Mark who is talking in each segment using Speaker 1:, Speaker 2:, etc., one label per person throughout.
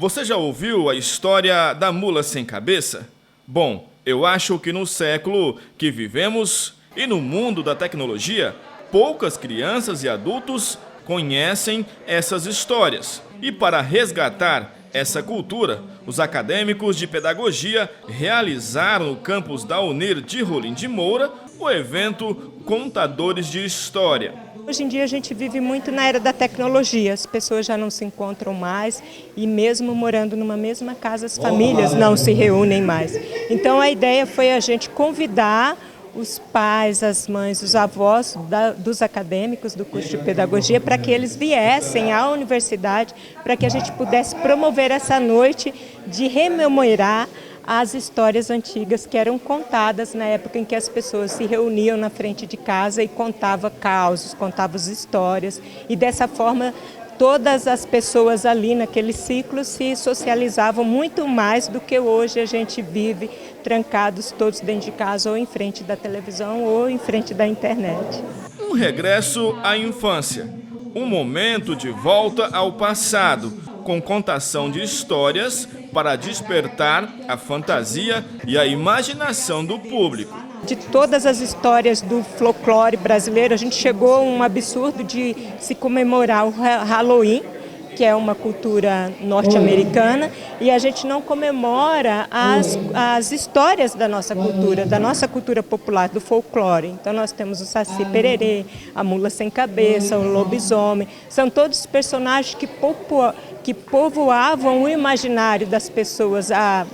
Speaker 1: Você já ouviu a história da mula sem cabeça? Bom, eu acho que no século que vivemos e no mundo da tecnologia, poucas crianças e adultos conhecem essas histórias. E para resgatar essa cultura, os acadêmicos de pedagogia realizaram no campus da UNIR de Rolim de Moura o evento Contadores de História.
Speaker 2: Hoje em dia a gente vive muito na era da tecnologia, as pessoas já não se encontram mais e mesmo morando numa mesma casa as famílias não se reúnem mais. Então a ideia foi a gente convidar os pais, as mães, os avós dos acadêmicos do curso de pedagogia para que eles viessem à universidade, para que a gente pudesse promover essa noite de rememorar as histórias antigas que eram contadas na época em que as pessoas se reuniam na frente de casa e contavam causos, contavam histórias, e dessa forma todas as pessoas ali naquele ciclo se socializavam muito mais do que hoje a gente vive trancados todos dentro de casa ou em frente da televisão ou em frente da internet.
Speaker 1: Um regresso à infância, um momento de volta ao passado, com contação de histórias para despertar a fantasia e a imaginação do público.
Speaker 2: De todas as histórias do folclore brasileiro, a gente chegou a um absurdo de se comemorar o Halloween, que é uma cultura norte-americana, e a gente não comemora as histórias da nossa cultura popular, do folclore. Então nós temos o Saci Pererê, a Mula Sem Cabeça, o Lobisomem, são todos personagens que povoavam o imaginário das pessoas há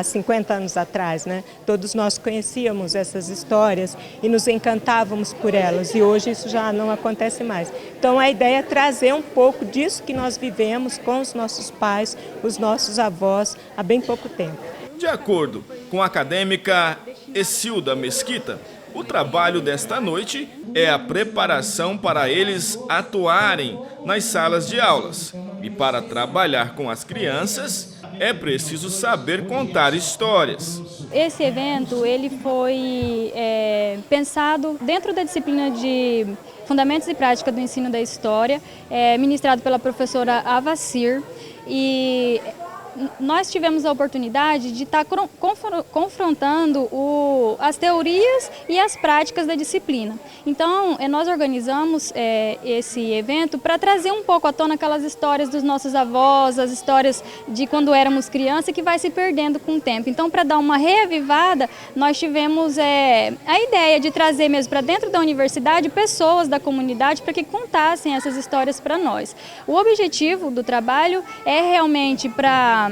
Speaker 2: 50 anos atrás, né? Todos nós conhecíamos essas histórias e nos encantávamos por elas, e hoje isso já não acontece mais. Então a ideia é trazer um pouco disso que nós vivemos com os nossos pais, os nossos avós, há bem pouco tempo.
Speaker 1: De acordo com a acadêmica Escilda Mesquita, o trabalho desta noite é a preparação para eles atuarem nas salas de aulas. E para trabalhar com as crianças, é preciso saber contar histórias.
Speaker 3: Esse evento ele foi pensado dentro da disciplina de Fundamentos e Prática do Ensino da História, ministrado pela professora Avacir, e nós tivemos a oportunidade de estar confrontando as teorias e as práticas da disciplina. Então, nós organizamos esse evento para trazer um pouco à tona aquelas histórias dos nossos avós, as histórias de quando éramos criança, que vai se perdendo com o tempo. Então, para dar uma reavivada, nós tivemos a ideia de trazer mesmo para dentro da universidade pessoas da comunidade para que contassem essas histórias para nós. O objetivo do trabalho é realmente para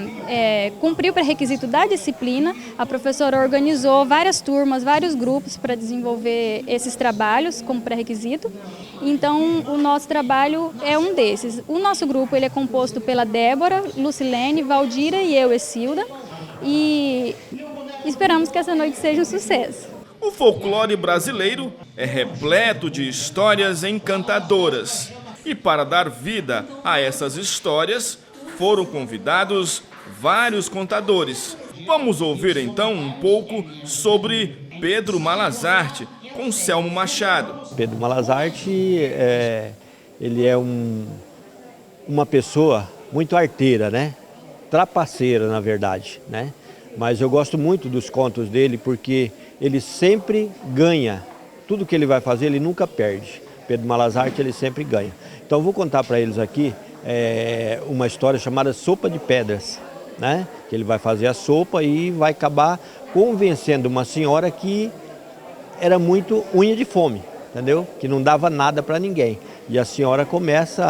Speaker 3: cumprir o pré-requisito da disciplina. A professora organizou várias turmas, vários grupos para desenvolver esses trabalhos como pré-requisito. Então, o nosso trabalho é um desses. O nosso grupo ele é composto pela Débora, Lucilene, Valdira e eu, Escilda. E esperamos que essa noite seja um sucesso.
Speaker 1: O folclore brasileiro é repleto de histórias encantadoras. E para dar vida a essas histórias, foram convidados vários contadores. Vamos ouvir então um pouco sobre Pedro Malazarte com Selmo Machado.
Speaker 4: Pedro Malazarte ele é uma pessoa muito arteira, né? Trapaceira, na verdade, né? Mas eu gosto muito dos contos dele porque ele sempre ganha. Tudo que ele vai fazer, ele nunca perde. Pedro Malazarte, ele sempre ganha. Então, eu vou contar para eles aqui uma história chamada Sopa de Pedras, né? Que ele vai fazer a sopa e vai acabar convencendo uma senhora que era muito unha de fome, entendeu? Que não dava nada para ninguém. E a senhora começa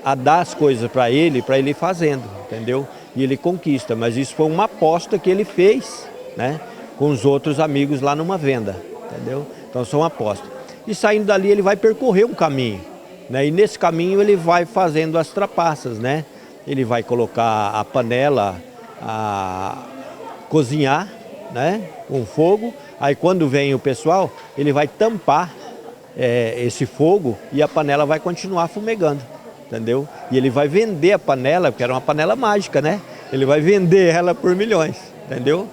Speaker 4: a dar as coisas para ele ir fazendo, entendeu? E ele conquista, mas isso foi uma aposta que ele fez, né? Com os outros amigos lá numa venda, entendeu? Então são apostas. E saindo dali ele vai percorrer um caminho, né? E nesse caminho ele vai fazendo as trapaças, né? Ele vai colocar a panela a cozinhar, né? Com fogo. Aí quando vem o pessoal, ele vai tampar esse fogo e a panela vai continuar fumegando, entendeu? E ele vai vender a panela, porque era uma panela mágica, né? Ele vai vender ela por milhões, entendeu?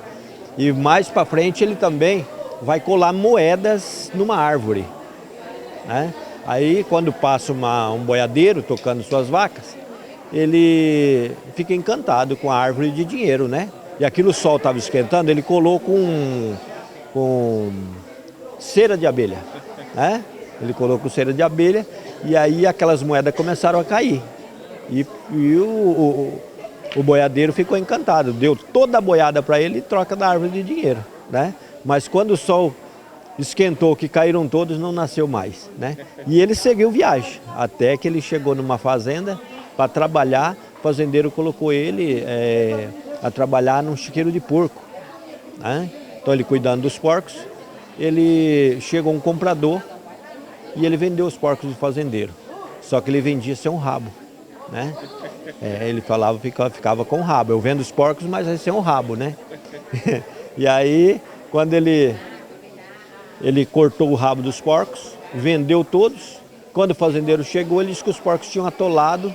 Speaker 4: E mais para frente ele também vai colar moedas numa árvore, né? Aí quando passa um boiadeiro tocando suas vacas, ele fica encantado com a árvore de dinheiro, né? E aquilo o sol estava esquentando, ele colou com cera de abelha, né? Ele colocou cera de abelha e aí aquelas moedas começaram a cair. E o boiadeiro ficou encantado, deu toda a boiada para ele em troca da árvore de dinheiro, né? Mas quando o sol esquentou, que caíram todos, não nasceu mais, né? E ele seguiu viagem, até que ele chegou numa fazenda para trabalhar. O fazendeiro colocou ele a trabalhar num chiqueiro de porco, né? Então ele cuidando dos porcos, ele chegou um comprador e ele vendeu os porcos do fazendeiro. Só que ele vendia sem um rabo, né? Ele falava, ficava com o rabo. Eu vendo os porcos, mas é sem um rabo, né? E aí, quando ele cortou o rabo dos porcos, vendeu todos. Quando o fazendeiro chegou, ele disse que os porcos tinham atolado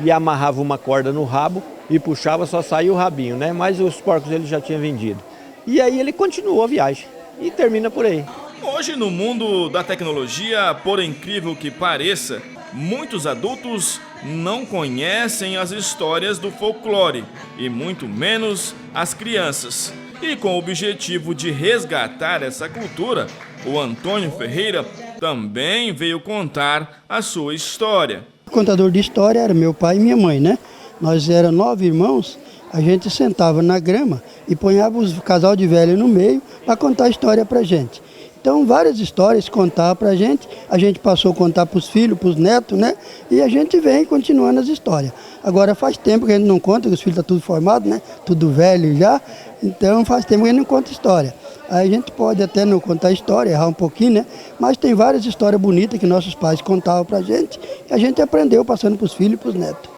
Speaker 4: e amarrava uma corda no rabo e puxava, só saía o rabinho, né? Mas os porcos ele já tinha vendido. E aí ele continuou a viagem e termina por aí.
Speaker 1: Hoje, no mundo da tecnologia, por incrível que pareça, muitos adultos não conhecem as histórias do folclore e muito menos as crianças. E com o objetivo de resgatar essa cultura, o Antônio Ferreira também veio contar a sua história.
Speaker 5: O contador de história era meu pai e minha mãe, né? Nós éramos 9 irmãos, a gente sentava na grama e ponhava os casal de velho no meio para contar a história para a gente. Então, várias histórias contavam para a gente passou a contar para os filhos, para os netos, né? E a gente vem continuando as histórias. Agora, faz tempo que a gente não conta, que os filhos estão tudo formados, né? Tudo velho já, então faz tempo que a gente não conta história. Aí a gente pode até não contar história, errar um pouquinho, né? Mas tem várias histórias bonitas que nossos pais contavam para a gente e a gente aprendeu passando para os filhos e para os netos.